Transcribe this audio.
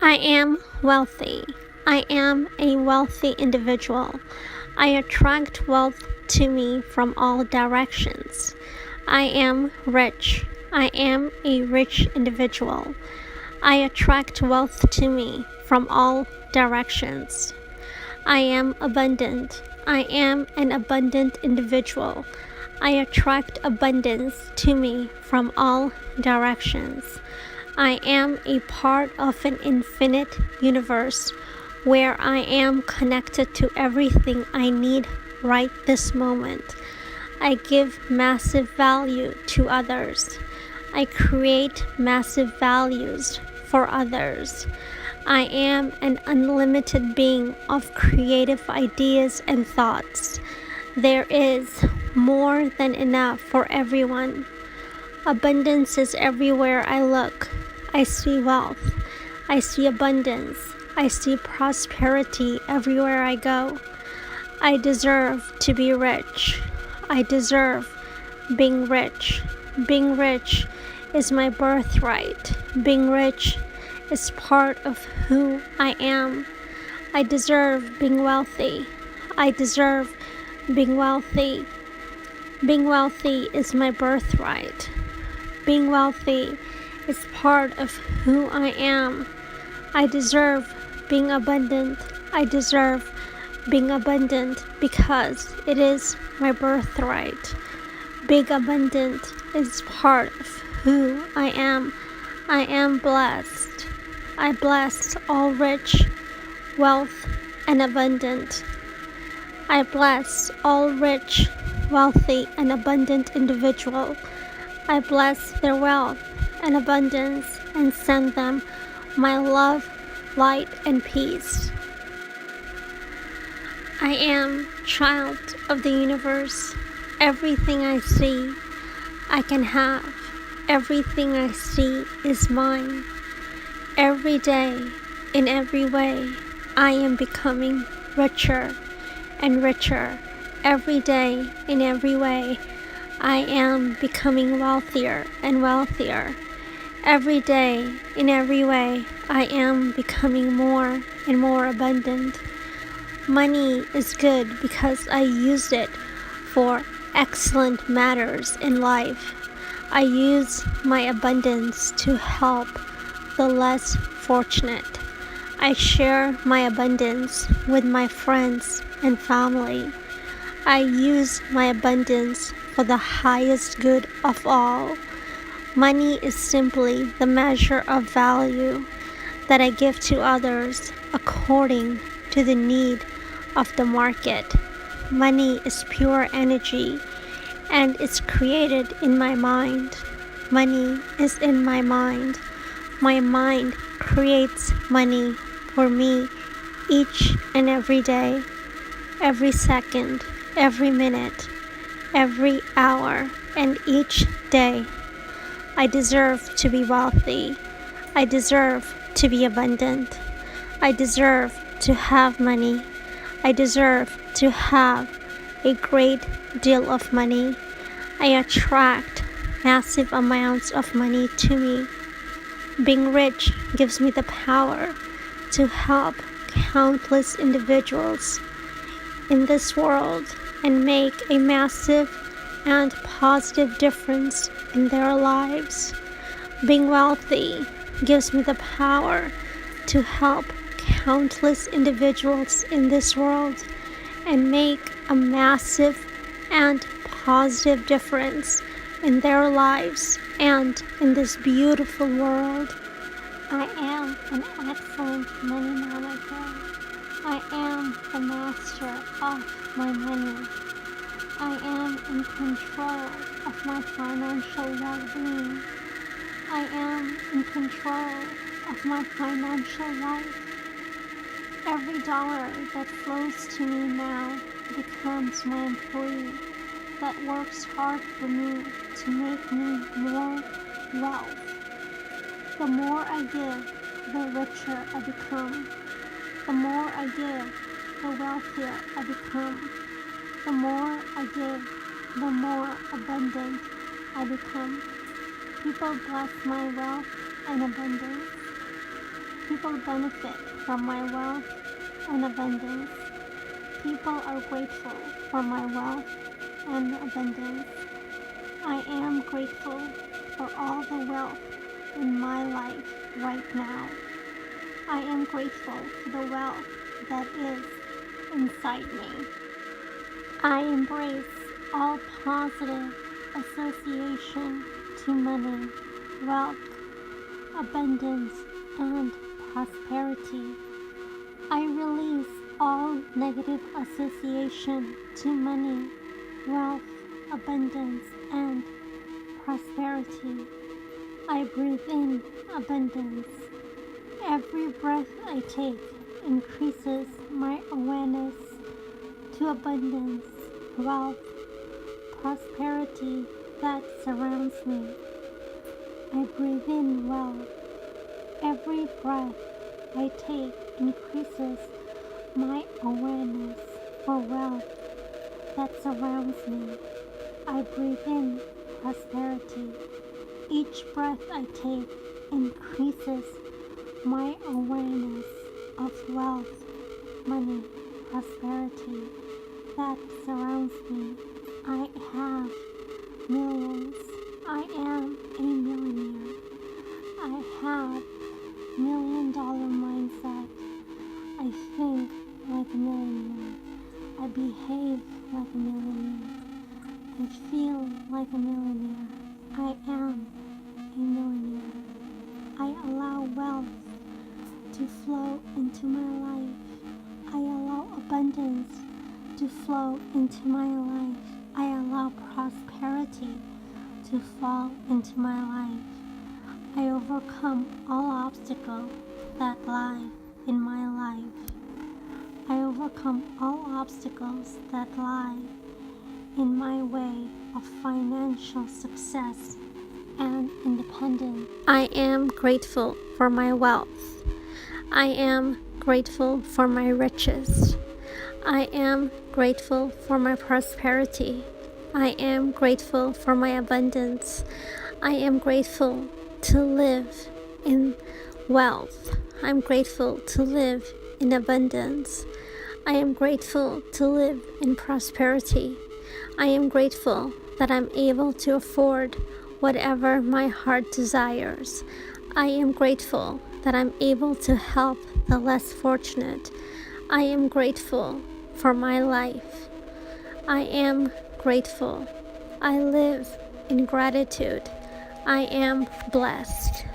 I am wealthy. I am a wealthy individual. I attract wealth to me from all directions. I am rich. I am a rich individual. I attract wealth to me from all directions. I am abundant. I am an abundant individual. I attract abundance to me from all directions. I am a part of an infinite universe where I am connected to everything I need right this moment. I give massive value to others. I create massive values for others. I am an unlimited being of creative ideas and thoughts. There is more than enough for everyone. Abundance is everywhere I look. I see wealth. I see abundance. I see prosperity everywhere I go. I deserve to be rich. I deserve being rich. Being rich is my birthright. Being rich is part of who I am. I deserve being wealthy. I deserve being wealthy. Being wealthy is my birthright. Being wealthy is part of who I am. I deserve being abundant. I deserve being abundant because it is my birthright. Being abundant is part of who I am. I am blessed. I bless all rich, wealth, and abundant. I bless all rich, wealthy, and abundant individual. I bless their wealth and abundance and send them my love, light, and peace. I am child of the universe. Everything I see, I can have. Everything I see is mine. Every day, in every way, I am becoming richer and richer. Every day, in every way, I am becoming wealthier and wealthier. Every day, in every way, I am becoming more and more abundant. Money is good because I use it for excellent matters in life. I use my abundance to help the less fortunate. I share my abundance with my friends and family. I use my abundance for the highest good of all. Money is simply the measure of value that I give to others according to the need of the market. Money is pure energy and it's created in my mind. Money is in my mind. My mind creates money for me each and every day, every second, every minute, every hour, and each day. I deserve to be wealthy. I deserve to be abundant. I deserve to have money. I deserve to have a great deal of money. I attract massive amounts of money to me. Being rich gives me the power to help countless individuals in this world and make a massive and positive difference in their lives. Being wealthy gives me the power to help countless individuals in this world and make a massive and positive difference in their lives and in this beautiful world. I am an excellent money manager. I am the master of my money. I am in control of my financial well-being. I am in control of my financial life. Every dollar that flows to me now becomes my employee that works hard for me to make me more wealth. The more I give, the richer I become. The more I give, the wealthier I become. The more I give, the more abundant I become. People bless my wealth and abundance. People benefit from my wealth and abundance. People are grateful for my wealth and abundance. I am grateful for all the wealth in my life right now. I am grateful for the wealth that is inside me. I embrace all positive association to money, wealth, abundance, and prosperity. I release all negative association to money, wealth, abundance, and prosperity. I breathe in abundance. Every breath I take increases my awareness to abundance, wealth, prosperity that surrounds me. I breathe in wealth. Every breath I take increases my awareness for wealth that surrounds me. I breathe in prosperity. Each breath I take increases my awareness of wealth, money, prosperity that surrounds me. I have millions. I am a millionaire. I have $1,000,000 mindset. I think like a millionaire. I behave like a millionaire. I feel like a millionaire. I am a millionaire. I allow wealth to flow into my life. I allow abundance to flow into my life. I allow prosperity to fall into my life. I overcome all obstacles that lie in my life. I overcome all obstacles that lie in my way of financial success and independence. I am grateful for my wealth. I am grateful for my riches. I am grateful for my prosperity. I am grateful for my abundance. I am grateful to live in wealth. I'm grateful to live in abundance. I am grateful to live in prosperity. I am grateful that I'm able to afford whatever my heart desires. I am grateful that I'm able to help the less fortunate. I am grateful for my life. I am grateful. I live in gratitude. I am blessed.